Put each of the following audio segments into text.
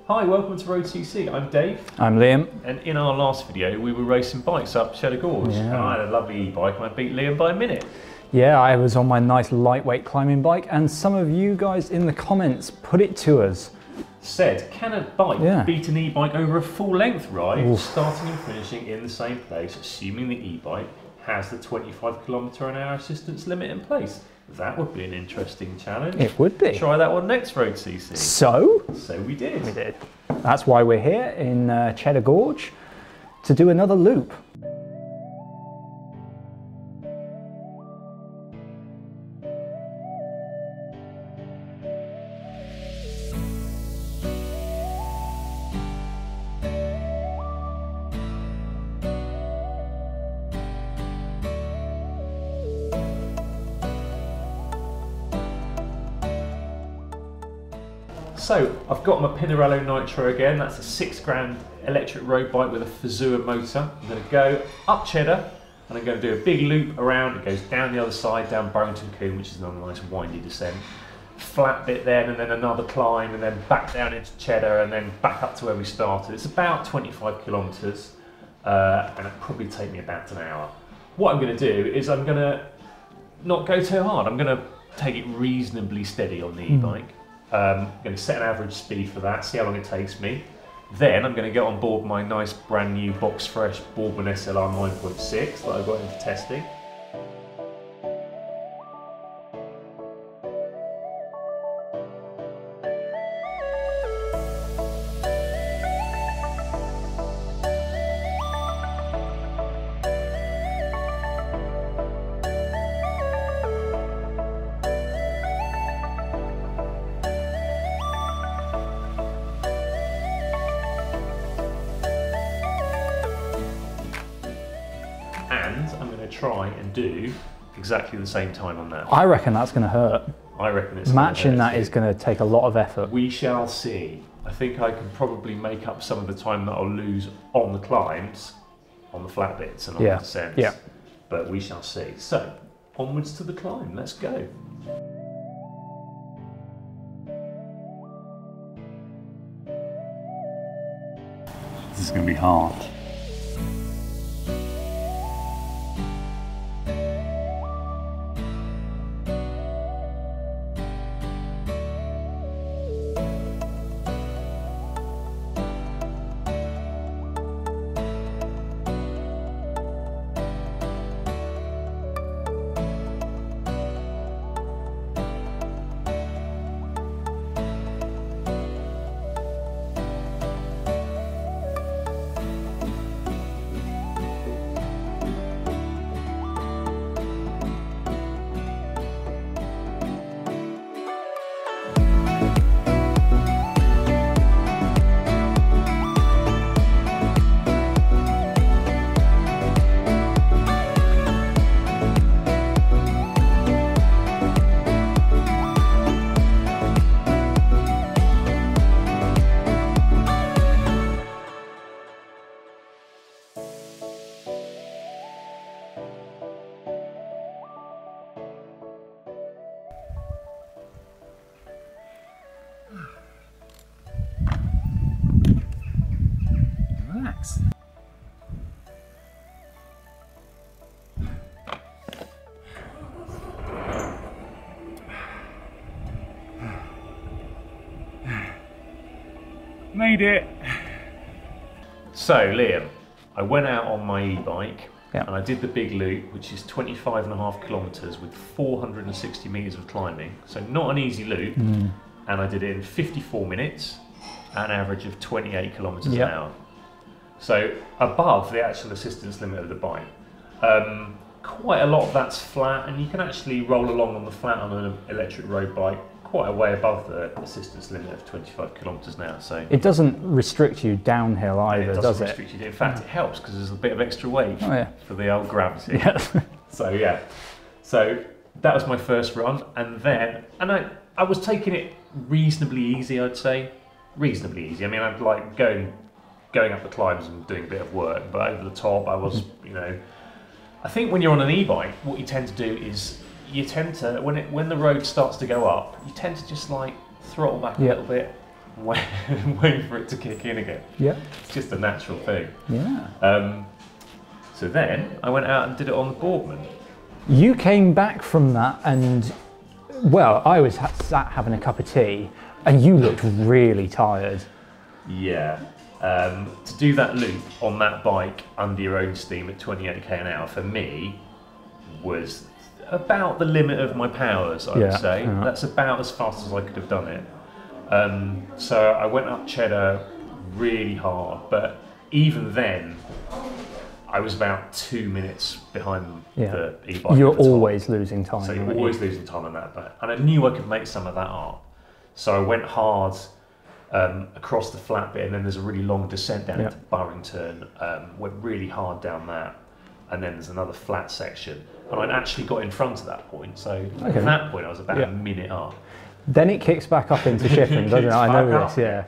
Hi, welcome to road.cc. I'm Dave. I'm Liam. And in our last video, we were racing bikes up Cheddar Gorge. Yeah. And I had a lovely e-bike and I beat Liam by a minute. Yeah, I was on my nice lightweight climbing bike, and some of you guys in the comments put it to us. Said, can a bike beat an e-bike over a full-length ride, starting and finishing in the same place, assuming the e-bike has the 25 km/h assistance limit in place? That would be an interesting challenge. It would be. Try that one next, road.cc. So we did. We did. That's why we're here in Cheddar Gorge to do another loop. So, I've got my Pinarello Nitro again. That's a £6 electric road bike with a Fazua motor. I'm going to go up Cheddar and I'm going to do a big loop around. It goes down the other side, down Burrington Combe, which is another nice windy descent. Flat bit then, and then another climb, and then back down into Cheddar, and then back up to where we started. It's about 25 kilometres, and it'll probably take me about an hour. What I'm going to do is I'm going to not go too hard. I'm going to take it reasonably steady on the e-bike. I'm going to set an average speed for that, see how long it takes me. Then I'm going to get on board my nice brand new box fresh Boardman SLR 9.6 that I got in for testing. And I'm going to try and do exactly the same time on that. I reckon that's going to hurt. I reckon it's matching that is going to take a lot of effort. We shall see. I think I can probably make up some of the time that I'll lose on the climbs, on the flat bits and on the descents. Yeah. But we shall see. So, onwards to the climb. Let's go. This is going to be hard. Relax. Made it. So Liam, I went out on my e-bike and I did the big loop, which is 25.5 kilometres with 460 metres of climbing. So not an easy loop. And I did it in 54 minutes, an average of 28 kilometres an hour. So above the actual assistance limit of the bike. Quite a lot of that's flat, and you can actually roll along on the flat on an electric road bike quite a way above the assistance limit of 25 kilometres an hour. So it doesn't restrict you downhill either, does it? Restrict you. In fact, it helps because there's a bit of extra weight for the old gravity. So so that was my first run, and then I was taking it reasonably easy, I'd say. Reasonably easy. I mean, I'd like going up the climbs and doing a bit of work, but over the top, I was, you know. I think when you're on an e-bike, what you tend to do is you tend to, when the road starts to go up, you tend to just like throttle back a little bit, waiting for it to kick in again. Yeah. It's just a natural thing. Yeah. So then I went out and did it on the Boardman. You came back from that and, well, I was sat having a cup of tea and you looked really tired. Yeah. To do that loop on that bike under your own steam at 28k an hour for me was about the limit of my powers, I would say. Yeah. That's about as fast as I could have done it. So I went up Cheddar really hard, but even then I was about 2 minutes behind the e-bike. You're always losing time. So you're always losing time on that bike. And I knew I could make some of that up. So I went hard across the flat bit, and then there's a really long descent down into Burrington. Went really hard down that, and then there's another flat section. And I'd actually got in front at that point. So at that point I was about a minute up. Then it kicks back up into Shippen, doesn't it? I know this, yeah.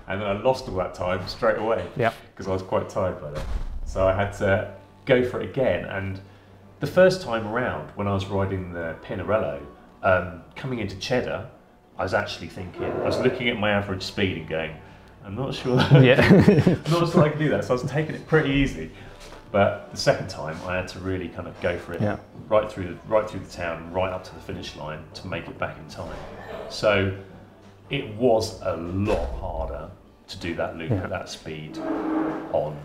And then I lost all that time straight away. Yeah. Because I was quite tired by then. So I had to go for it again. And the first time around, when I was riding the Pinarello, coming into Cheddar, I was actually thinking, I was looking at my average speed and going, I'm not sure I'm not sure I can do that. So I was taking it pretty easy. But the second time, I had to really kind of go for it right through the town, right up to the finish line to make it back in time. So it was a lot harder to do that loop at that speed on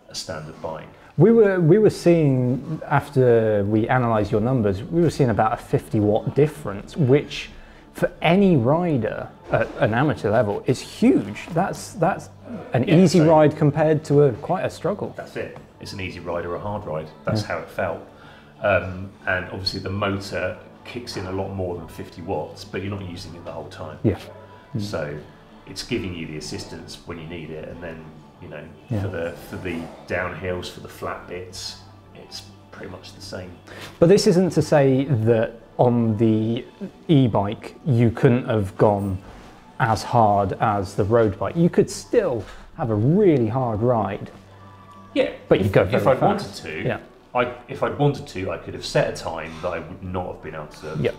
a standard bike. We were seeing, after we analysed your numbers, we were seeing about a 50-watt difference, which for any rider at an amateur level is huge. That's an easy ride compared to quite a struggle. That's it. It's an easy ride or a hard ride. That's how it felt. And obviously the motor kicks in a lot more than 50 watts, but you're not using it the whole time. Yeah. So it's giving you the assistance when you need it, and then for the downhills, for the flat bits, it's pretty much the same. But this isn't to say that on the e-bike you couldn't have gone as hard as the road bike. You could still have a really hard ride. Yeah, but you go very if I'd fast. wanted to. Yeah. If I'd wanted to, I could have set a time that I would not have been able to.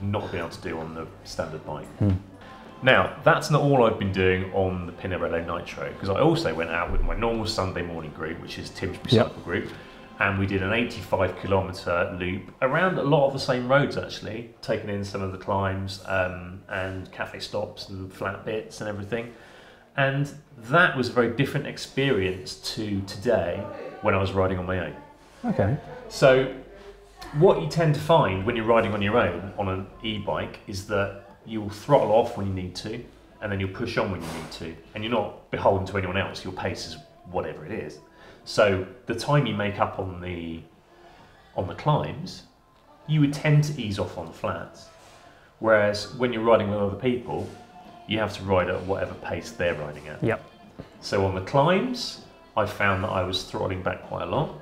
Not have been able to do on the standard bike. Now, that's not all I've been doing on the Pinarello Nitro, because I also went out with my normal Sunday morning group, which is Tim's Recycle Group, and we did an 85-kilometre loop around a lot of the same roads, actually, taking in some of the climbs and cafe stops and flat bits and everything. And that was a very different experience to today when I was riding on my own. Okay. So what you tend to find when you're riding on your own on an e-bike is that you'll throttle off when you need to, and then you'll push on when you need to, and you're not beholden to anyone else. Your pace is whatever it is. So the time you make up on the climbs, you would tend to ease off on the flats. Whereas when you're riding with other people, you have to ride at whatever pace they're riding at. Yep. So on the climbs, I found that I was throttling back quite a lot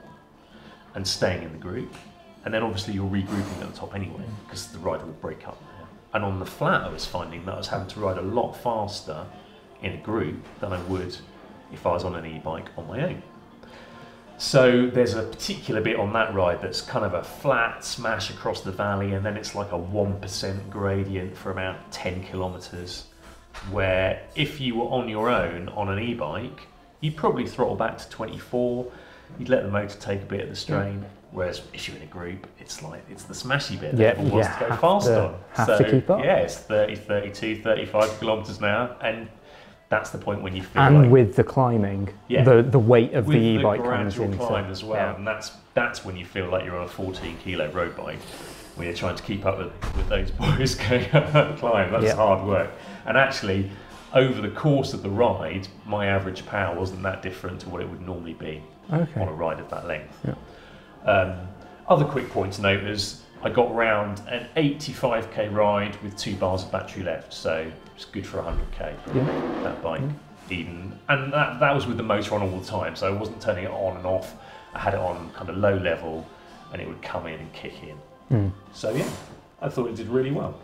and staying in the group. And then obviously you're regrouping at the top anyway, because the ride will break up. And on the flat, I was finding that I was having to ride a lot faster in a group than I would if I was on an e-bike on my own. So there's a particular bit on that ride that's kind of a flat smash across the valley, and then it's like a 1% gradient for about 10 kilometres, where if you were on your own on an e-bike, you'd probably throttle back to 24, you'd let the motor take a bit of the strain, whereas if you're in a group, it's like, it's the smashy bit that everyone wants to go fast on. Have to keep up. Yeah, it's 30, 32, 35 kilometres an hour, and that's the point when you feel and with the climbing, the weight of the e-bike comes in. With the gradual climb as well, and that's when you feel like you're on a 14-kilo road bike, when you're trying to keep up with those boys going up that climb. That's hard work. And actually, over the course of the ride, my average power wasn't that different to what it would normally be on a ride of that length. Other quick point to note is I got round an 85k ride with 2 bars of battery left, so it's good for 100k that bike. Even, and that was with the motor on all the time, so I wasn't turning it on and off. I had it on kind of low level, and it would come in and kick in. So yeah, I thought it did really well.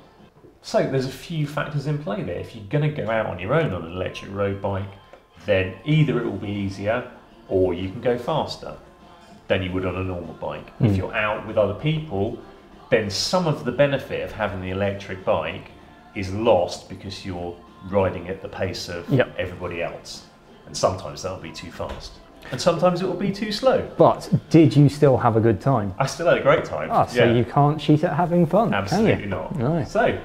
So there's a few factors in play there. If you're going to go out on your own on an electric road bike, then either it will be easier, or you can go faster than you would on a normal bike. If you're out with other people, then some of the benefit of having the electric bike is lost because you're riding at the pace of Yep. everybody else. And sometimes that'll be too fast. And sometimes it will be too slow. But did you still have a good time? I still had a great time. Ah, so you can't cheat at having fun, Absolutely can you? not. No. So,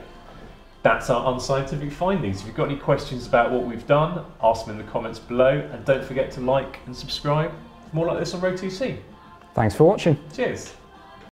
that's our unscientific findings. If you've got any questions about what we've done, ask them in the comments below. And don't forget to like and subscribe for more like this on road.cc. Thanks for watching. Cheers.